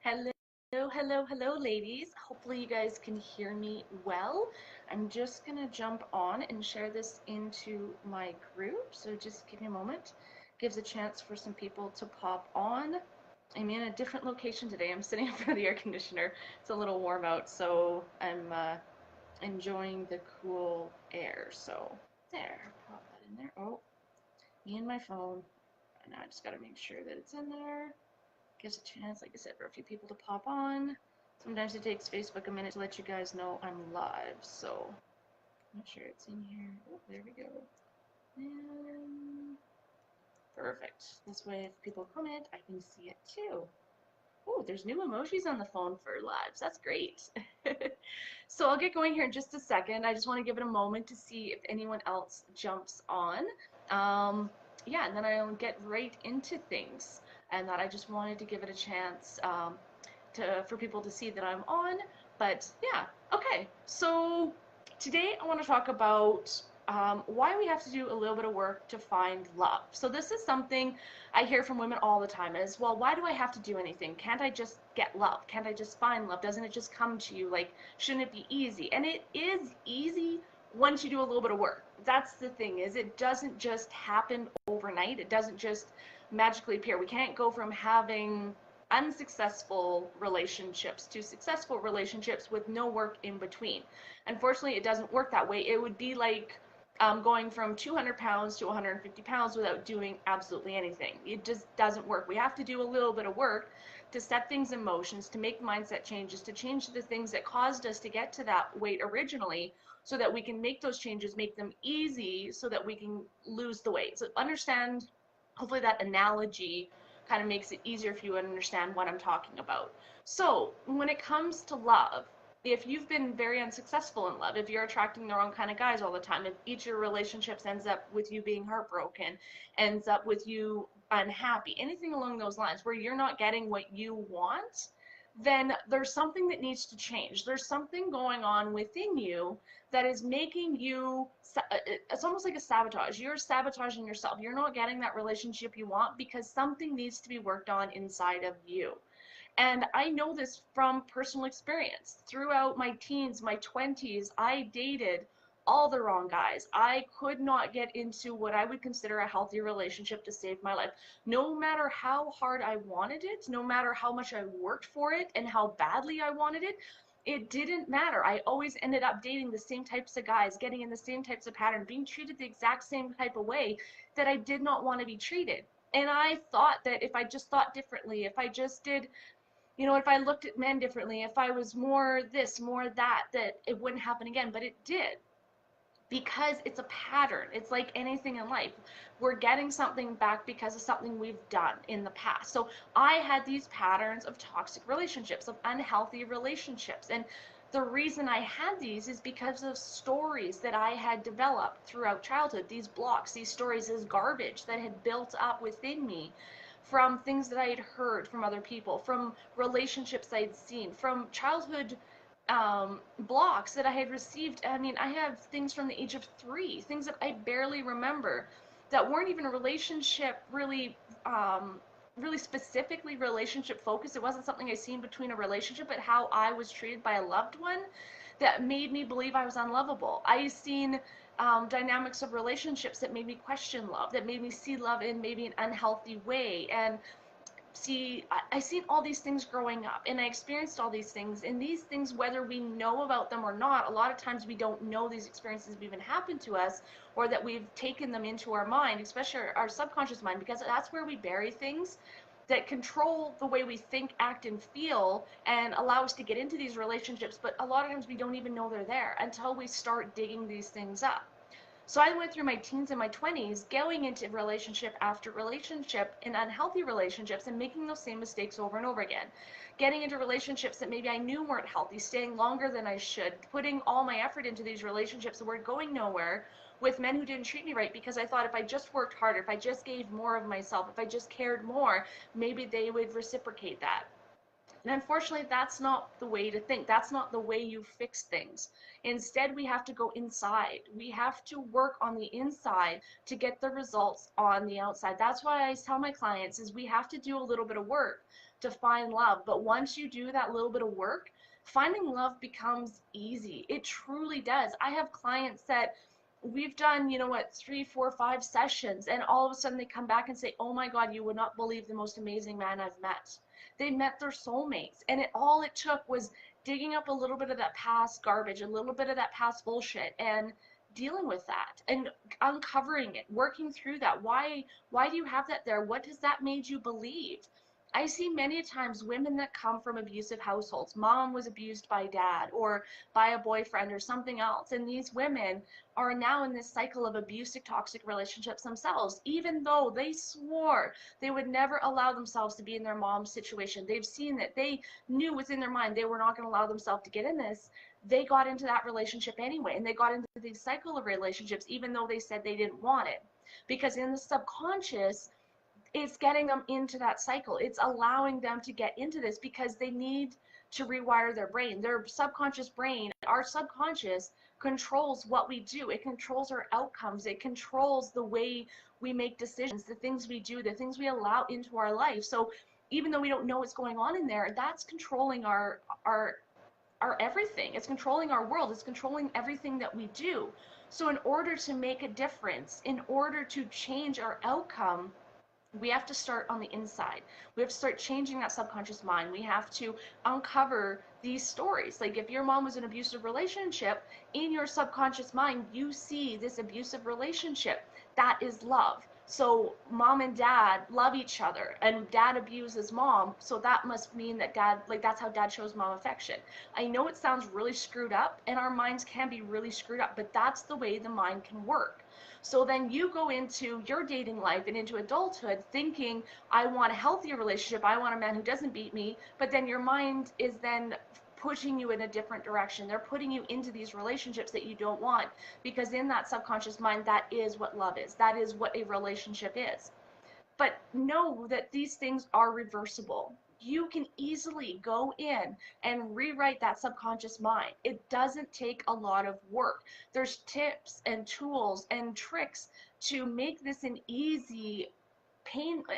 Hello, hello, ladies. Hopefully you guys can hear me well. I'm just gonna jump on and share this into my group, so just give me a moment. Gives a chance for some people to pop on. I'm in a different location today. I'm sitting in front of the air conditioner. It's a little warm out, so I'm enjoying the cool air. So there, pop that in there. Oh, me and my phone. And now I just gotta make sure that it's in there. Gives a chance, like I said, for a few people to pop on. Sometimes it takes Facebook a minute to let you guys know I'm live, so make sure it's in here. Oh, there we go. And perfect. This way, if people comment, I can see it too. Oh, there's new emojis on the phone for lives. That's great. So I'll get going here in just a second. I just want to give it a moment to see if anyone else jumps on. Yeah, and then I'll get right into things. And that I just wanted to give it a chance for people to see that I'm on. But yeah, okay. So today I want to talk about why we have to do a little bit of work to find love. So this is something I hear from women all the time is, well, why do I have to do anything? Can't I just get love? Can't I just find love? Doesn't it just come to you? Like, shouldn't it be easy? And it is easy once you do a little bit of work. That's the thing, is it doesn't just happen overnight. It doesn't just magically appear. We can't go from having unsuccessful relationships to successful relationships with no work in between. Unfortunately, it doesn't work that way. It would be like going from 200 pounds to 150 pounds without doing absolutely anything. It just doesn't work. We have to do a little bit of work to set things in motions, to make mindset changes, to change the things that caused us to get to that weight originally, so that we can make those changes, make them easy, so that we can lose the weight. So understand, hopefully that analogy kind of makes it easier for you to understand what I'm talking about. So when it comes to love, if you've been very unsuccessful in love, if you're attracting the wrong kind of guys all the time, if each of your relationships ends up with you being heartbroken, ends up with you unhappy, anything along those lines where you're not getting what you want, then there's something that needs to change. There's something going on within you that is making you, it's almost like a sabotage. You're sabotaging yourself. You're not getting that relationship you want because something needs to be worked on inside of you. And I know this from personal experience. Throughout my teens, my 20s, I dated all the wrong guys. I could not get into what I would consider a healthy relationship to save my life. No matter how hard I wanted it, no matter how much I worked for it and how badly I wanted it didn't matter. I always ended up dating the same types of guys, getting in the same types of patterns, being treated the exact same type of way that I did not want to be treated. And I thought that if I just thought differently, if I just did, if I looked at men differently, if I was more this, more that, that it wouldn't happen again. But it did, because it's a pattern. It's like anything in life. We're getting something back because of something we've done in the past. So I had these patterns of toxic relationships, of unhealthy relationships. And the reason I had these is because of stories that I had developed throughout childhood, these blocks, these stories, this garbage that had built up within me from things that I had heard from other people, from relationships I'd seen, from childhood blocks that I had received. I mean, I have things from the age of 3, things that I barely remember, that weren't even a relationship really specifically relationship focused. It wasn't something I seen between a relationship, but how I was treated by a loved one that made me believe I was unlovable. I seen dynamics of relationships that made me question love, that made me see love in maybe an unhealthy way. And I seen all these things growing up, and I experienced all these things, and these things, whether we know about them or not, a lot of times we don't know these experiences have even happened to us, or that we've taken them into our mind, especially our subconscious mind, because that's where we bury things that control the way we think, act, and feel, and allow us to get into these relationships. But a lot of times we don't even know they're there until we start digging these things up. So I went through my teens and my 20s going into relationship after relationship in unhealthy relationships and making those same mistakes over and over again. Getting into relationships that maybe I knew weren't healthy, staying longer than I should, putting all my effort into these relationships that were going nowhere, with men who didn't treat me right, because I thought if I just worked harder, if I just gave more of myself, if I just cared more, maybe they would reciprocate that. And unfortunately, that's not the way to think. That's not the way you fix things. Instead, we have to go inside. We have to work on the inside to get the results on the outside. That's why I tell my clients is we have to do a little bit of work to find love. But once you do that little bit of work, finding love becomes easy. It truly does. I have clients that we've done, 3, 4, 5 sessions, and all of a sudden they come back and say, oh my God, you would not believe the most amazing man I've met. They met their soulmates, and it took was digging up a little bit of that past garbage, a little bit of that past bullshit, and dealing with that and uncovering it, working through that. Why do you have that there? What does that made you believe? I see many times women that come from abusive households. Mom was abused by dad or by a boyfriend or something else. And these women are now in this cycle of abusive, toxic relationships themselves, even though they swore they would never allow themselves to be in their mom's situation. They've seen that, they knew within their mind they were not going to allow themselves to get in this. They got into that relationship anyway, and they got into the cycle of relationships even though they said they didn't want it. Because in the subconscious, it's getting them into that cycle. It's allowing them to get into this because they need to rewire their brain. Their subconscious brain, our subconscious, controls what we do. It controls our outcomes. It controls the way we make decisions, the things we do, the things we allow into our life. So even though we don't know what's going on in there, that's controlling our everything. It's controlling our world. It's controlling everything that we do. So in order to make a difference, in order to change our outcome, we have to start on the inside. We have to start changing that subconscious mind. We have to uncover these stories. Like if your mom was in an abusive relationship, in your subconscious mind, you see this abusive relationship. That is love. So mom and dad love each other, and dad abuses mom, so that must mean that dad, like that's how dad shows mom affection. I know it sounds really screwed up, and our minds can be really screwed up, but that's the way the mind can work. So then you go into your dating life and into adulthood thinking, I want a healthier relationship, I want a man who doesn't beat me, but then your mind is then pushing you in a different direction. They're putting you into these relationships that you don't want, because in that subconscious mind, that is what love is. That is what a relationship is. But know that these things are reversible. You can easily go in and rewrite that subconscious mind. It doesn't take a lot of work. There's tips and tools and tricks to make this an easy,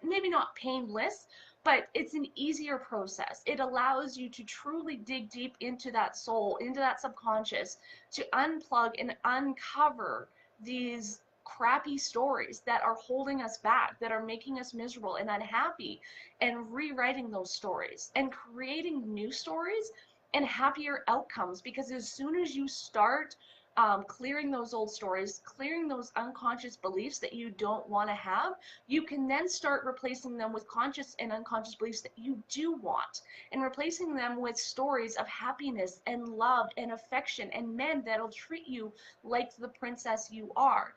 maybe not painless, but it's an easier process. It allows you to truly dig deep into that soul, into that subconscious, to unplug and uncover these crappy stories that are holding us back, that are making us miserable and unhappy, and rewriting those stories and creating new stories and happier outcomes. Because as soon as you start clearing those old stories, clearing those unconscious beliefs that you don't want to have, you can then start replacing them with conscious and unconscious beliefs that you do want, and replacing them with stories of happiness and love and affection and men that'll treat you like the princess you are,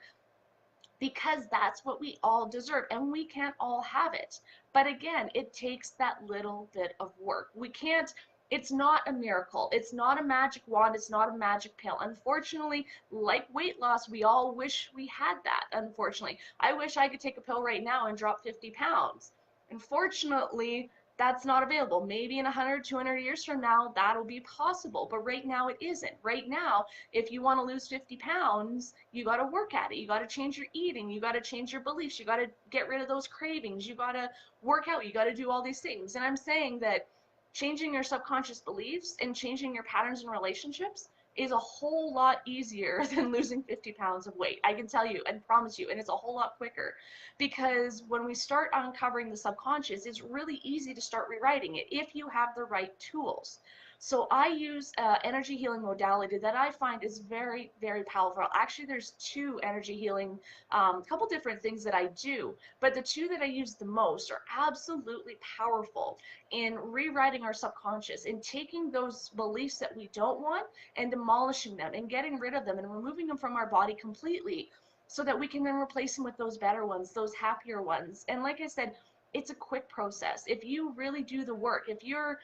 because that's what we all deserve, and we can't all have it. But again, it takes that little bit of work. We can't, it's not a miracle. It's not a magic wand. It's not a magic pill. Unfortunately, like weight loss, we all wish we had that. Unfortunately, I wish I could take a pill right now and drop 50 pounds. Unfortunately, that's not available. Maybe in 100, 200 years from now, that'll be possible. But right now, it isn't. Right now, if you want to lose 50 pounds, you got to work at it. You got to change your eating. You got to change your beliefs. You got to get rid of those cravings. You got to work out. You got to do all these things. And I'm saying that changing your subconscious beliefs and changing your patterns in relationships is a whole lot easier than losing 50 pounds of weight. I can tell you and promise you, and it's a whole lot quicker, because when we start uncovering the subconscious, it's really easy to start rewriting it if you have the right tools. So I use energy healing modality that I find is very, very powerful. Actually, there's two energy healing, couple different things that I do, but the two that I use the most are absolutely powerful in rewriting our subconscious, in taking those beliefs that we don't want and demolishing them and getting rid of them and removing them from our body completely, so that we can then replace them with those better ones, those happier ones. And like I said, it's a quick process. If you really do the work, if you're,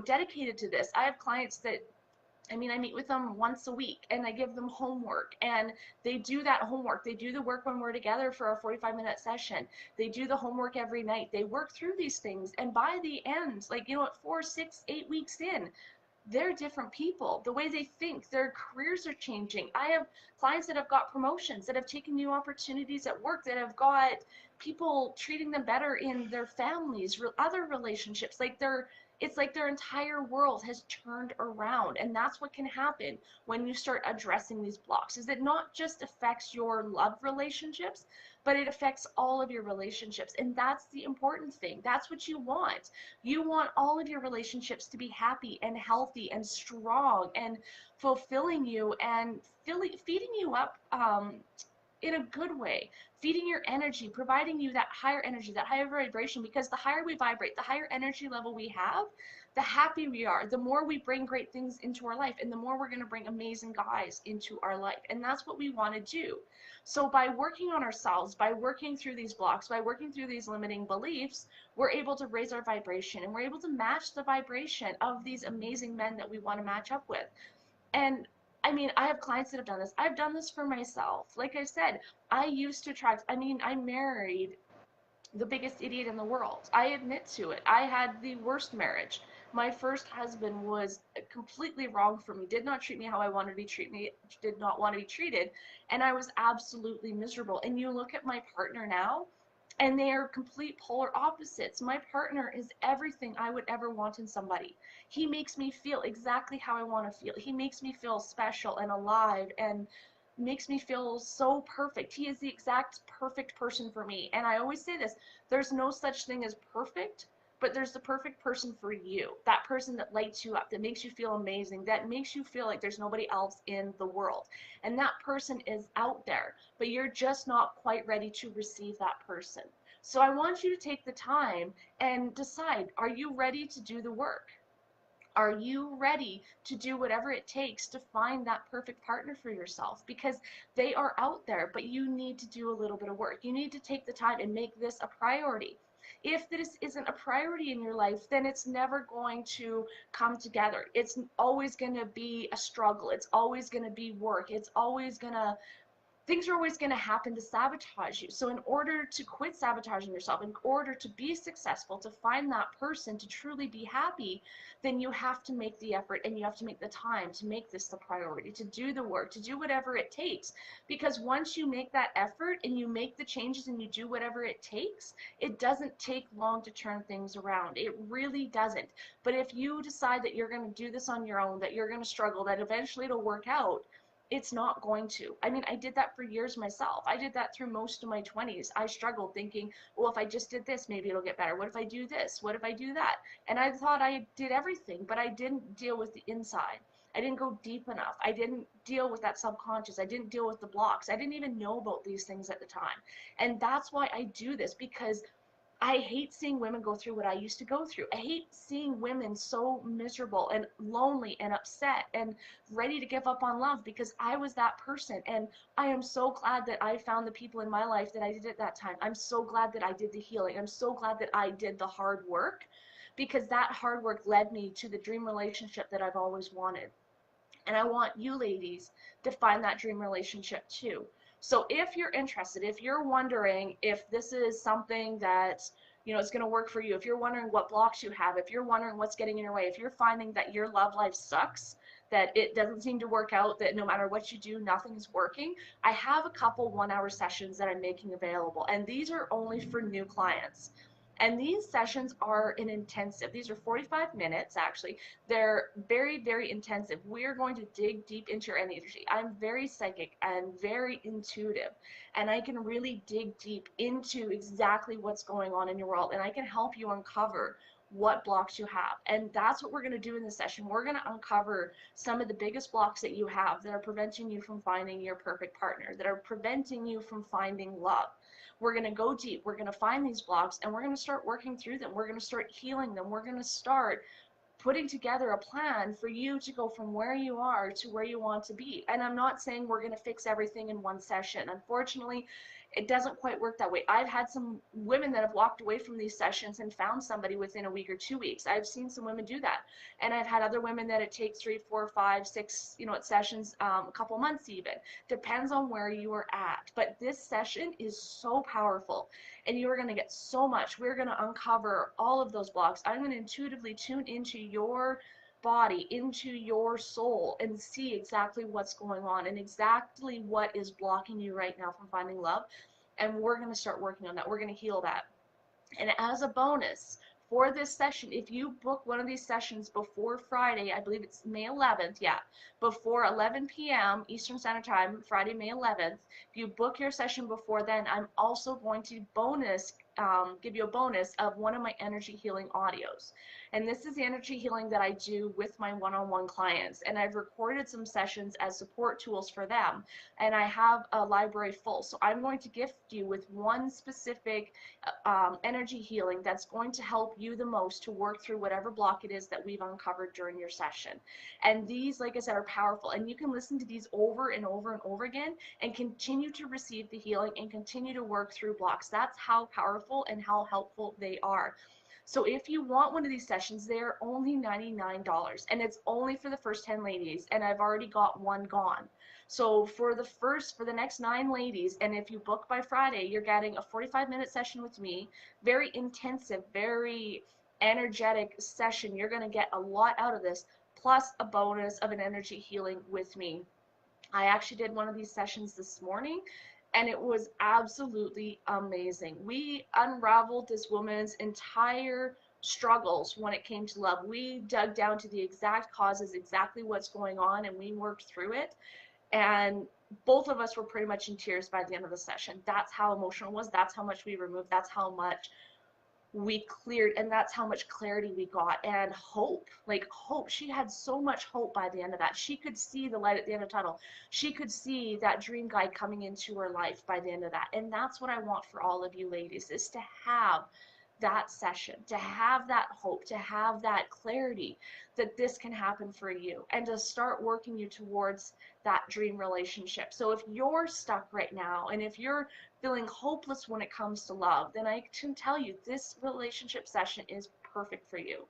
dedicated to this. I have clients that, I meet with them once a week, and I give them homework, and they do that homework. They do the work when we're together for a 45-minute session. They do the homework every night. They work through these things, and by the end, 4, 6, 8 weeks in, they're different people. The way they think, their careers are changing. I have clients that have got promotions, that have taken new opportunities at work, that have got people treating them better in their families, other relationships. It's like their entire world has turned around. And that's what can happen when you start addressing these blocks, is it not just affects your love relationships, but it affects all of your relationships. And that's the important thing. That's what you want. You want all of your relationships to be happy and healthy and strong and fulfilling you and feeding you up in a good way, feeding your energy, providing you that higher energy, that higher vibration, because the higher we vibrate, the higher energy level we have, the happier we are, the more we bring great things into our life, and the more we're going to bring amazing guys into our life. And that's what we want to do. So by working on ourselves, by working through these blocks, by working through these limiting beliefs, we're able to raise our vibration, and we're able to match the vibration of these amazing men that we want to match up with. And I mean, I have clients that have done this. I've done this for myself. Like I said, I used to attract, I mean, I married the biggest idiot in the world. I admit to it. I had the worst marriage. My first husband was completely wrong for me, did not treat me how I wanted to be treated, did not want to be treated, and I was absolutely miserable. And you look at my partner now, and they are complete polar opposites. My partner is everything I would ever want in somebody. He makes me feel exactly how I want to feel. He makes me feel special and alive and makes me feel so perfect. He is the exact perfect person for me. And I always say this, there's no such thing as perfect, but there's the perfect person for you. That person that lights you up, that makes you feel amazing, that makes you feel like there's nobody else in the world. And that person is out there, but you're just not quite ready to receive that person. So I want you to take the time and decide, are you ready to do the work? Are you ready to do whatever it takes to find that perfect partner for yourself? Because they are out there, but you need to do a little bit of work. You need to take the time and make this a priority. If this isn't a priority in your life, then it's never going to come together. It's always going to be a struggle. It's always going to be work. It's always going to things are always going to happen to sabotage you. So in order to quit sabotaging yourself, in order to be successful, to find that person, to truly be happy, then you have to make the effort and you have to make the time to make this the priority, to do the work, to do whatever it takes. Because once you make that effort and you make the changes and you do whatever it takes, it doesn't take long to turn things around. It really doesn't. But if you decide that you're going to do this on your own, that you're going to struggle, that eventually it'll work out, it's not going to. I mean, I did that for years myself. I did that through most of my 20s. I struggled thinking, well, if I just did this, maybe it'll get better. What if I do this? What if I do that? And I thought I did everything, but I didn't deal with the inside. I didn't go deep enough. I didn't deal with that subconscious. I didn't deal with the blocks. I didn't even know about these things at the time. And that's why I do this, because I hate seeing women go through what I used to go through. I hate seeing women so miserable and lonely and upset and ready to give up on love, because I was that person. And I am so glad that I found the people in my life that I did at that time. I'm so glad that I did the healing. I'm so glad that I did the hard work, because that hard work led me to the dream relationship that I've always wanted. And I want you ladies to find that dream relationship too. So if you're interested, if you're wondering if this is something that, is going to work for you, if you're wondering what blocks you have, if you're wondering what's getting in your way, if you're finding that your love life sucks, that it doesn't seem to work out, that no matter what you do, nothing is working, I have a couple 1-hour sessions that I'm making available. And these are only for new clients. And these sessions are an intensive. These are 45 minutes, actually. They're very, very intensive. We're going to dig deep into your energy. I'm very psychic and very intuitive, and I can really dig deep into exactly what's going on in your world, and I can help you uncover what blocks you have. And that's what we're going to do in this session. We're going to uncover some of the biggest blocks that you have that are preventing you from finding your perfect partner, that are preventing you from finding love. We're going to go deep. We're going to find these blocks, and we're going to start working through them. We're going to start healing them. We're going to start putting together a plan for you to go from where you are to where you want to be. And I'm not saying we're going to fix everything in one session. Unfortunately, it doesn't quite work that way. I've had some women that have walked away from these sessions and found somebody within a week or 2 weeks. I've seen some women do that. And I've had other women that it takes 3, 4, 5, 6, sessions, a couple months even. Depends on where you are at. But this session is so powerful, and you are going to get so much. We're going to uncover all of those blocks. I'm going to intuitively tune into your body, into your soul, and see exactly what's going on and exactly what is blocking you right now from finding love. And we're going to start working on that. We're going to heal that. And as a bonus for this session, if you book one of these sessions before Friday, I believe it's May 11th, yeah, before 11 p.m. Eastern Standard Time, Friday, May 11th, if you book your session before then, I'm also going to give you a bonus of one of my energy healing audios. And this is the energy healing that I do with my one-on-one clients. And I've recorded some sessions as support tools for them. And I have a library full. So I'm going to gift you with one specific energy healing that's going to help you the most to work through whatever block it is that we've uncovered during your session. And these, like I said, are powerful. And you can listen to these over and over and over again and continue to receive the healing and continue to work through blocks. That's how powerful and how helpful they are. So if you want one of these sessions, they're only $99, and it's only for the first 10 ladies, and I've already got one gone. So for the next 9 ladies, and if you book by Friday, you're getting a 45-minute session with me, very intensive, very energetic session. You're going to get a lot out of this, plus a bonus of an energy healing with me. I actually did one of these sessions this morning, and it was absolutely amazing. We unraveled this woman's entire struggles when it came to love. We dug down to the exact causes, exactly what's going on, and we worked through it. And both of us were pretty much in tears by the end of the session. That's how emotional it was. That's how much we removed. That's how much we cleared, and that's how much clarity we got. And hope, like hope, she had so much hope by the end of that. She could see the light at the end of the tunnel. She could see that dream guy coming into her life by the end of that. And that's what I want for all of you ladies, is to have that session, to have that hope, to have that clarity that this can happen for you, and to start working you towards that dream relationship. So if you're stuck right now, and if you're feeling hopeless when it comes to love, then I can tell you this relationship session is perfect for you.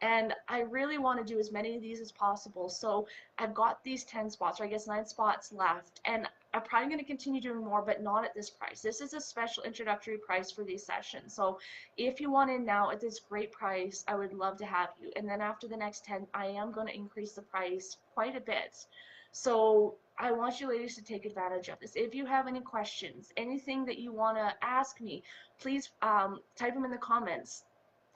And I really want to do as many of these as possible. So I've got these 10 spots, or I guess 9 spots left, and I'm probably going to continue doing more, but not at this price. This is a special introductory price for these sessions. So if you want in now at this great price, I would love to have you. And then after the next 10, I am going to increase the price quite a bit. So I want you ladies to take advantage of this. If you have any questions, anything that you want to ask me, please type them in the comments.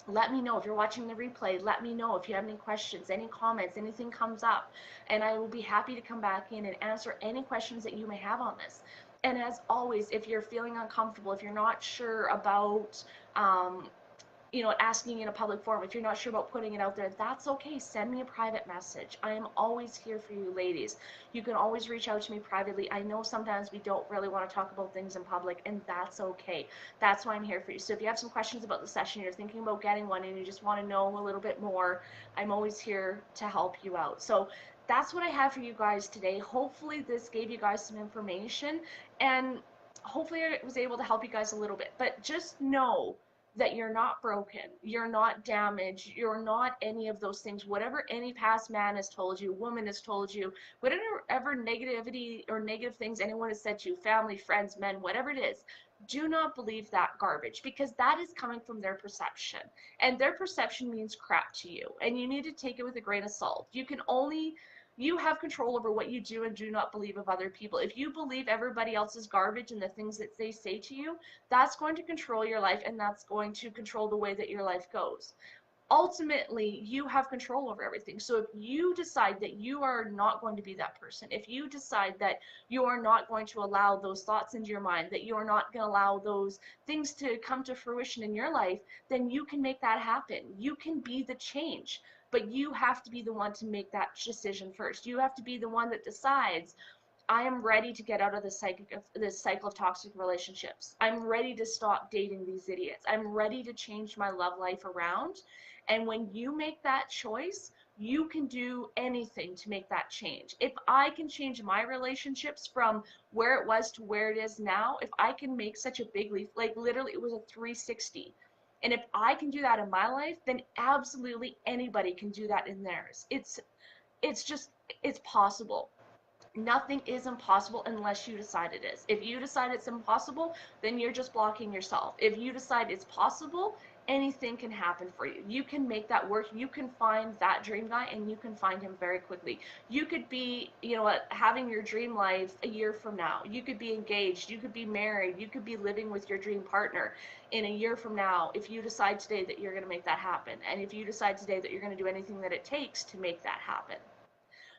Let me know. If you're watching the replay, let me know if you have any questions, any comments, anything comes up, and I will be happy to come back in and answer any questions that you may have on this. And as always, if you're feeling uncomfortable, if you're not sure about asking in a public forum, if you're not sure about putting it out there, that's okay. Send me a private message. I am always here for you ladies. You can always reach out to me privately. I know sometimes we don't really want to talk about things in public, and that's okay. That's why I'm here for you. So if you have some questions about the session, you're thinking about getting one, and you just want to know a little bit more, I'm always here to help you out. So that's what I have for you guys today. Hopefully this gave you guys some information, and hopefully I was able to help you guys a little bit. But just know that you're not broken, you're not damaged, you're not any of those things. Whatever any past man has told you, woman has told you, whatever negativity or negative things anyone has said to you, family, friends, men, whatever it is, do not believe that garbage, because that is coming from their perception, and their perception means crap to you, and you need to take it with a grain of salt. You have control over what you do and do not believe of other people. If you believe everybody else is garbage and the things that they say to you, that's going to control your life, and that's going to control the way that your life goes. Ultimately, you have control over everything. So if you decide that you are not going to be that person, if you decide that you are not going to allow those thoughts into your mind, that you are not going to allow those things to come to fruition in your life, then you can make that happen. You can be the change. But you have to be the one to make that decision first. You have to be the one that decides, I am ready to get out of this cycle of toxic relationships. I'm ready to stop dating these idiots. I'm ready to change my love life around. And when you make that choice, you can do anything to make that change. If I can change my relationships from where it was to where it is now, if I can make such a big leap, like literally it was a 360. And if I can do that in my life, then absolutely anybody can do that in theirs. It's possible. Nothing is impossible unless you decide it is. If you decide it's impossible, then you're just blocking yourself. If you decide it's possible, anything can happen for you. You can make that work. You can find that dream guy and you can find him very quickly. You could be, you know what, having your dream life a year from now. You could be engaged. You could be married. You could be living with your dream partner in a year from now if you decide today that you're going to make that happen. And if you decide today that you're going to do anything that it takes to make that happen.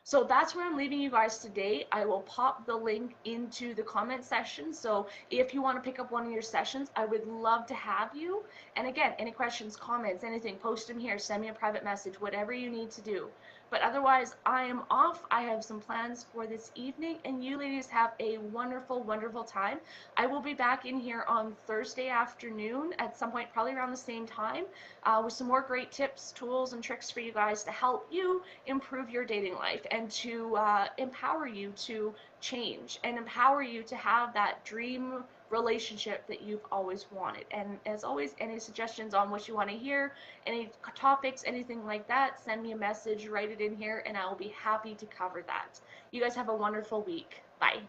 So that's where I'm leaving you guys today. I will pop the link into the comment section. So if you want to pick up one of your sessions, I would love to have you. And again, any questions, comments, anything, post them here, send me a private message, whatever you need to do. But otherwise, I am off. I have some plans for this evening, and you ladies have a wonderful, wonderful time. I will be back in here on Thursday afternoon at some point, probably around the same time, with some more great tips, tools, and tricks for you guys to help you improve your dating life and to empower you to change and empower you to have that dream relationship that you've always wanted. And as always, any suggestions on what you want to hear, any topics, anything like that, send me a message, write it in here, and I will be happy to cover that. You guys have a wonderful week. Bye.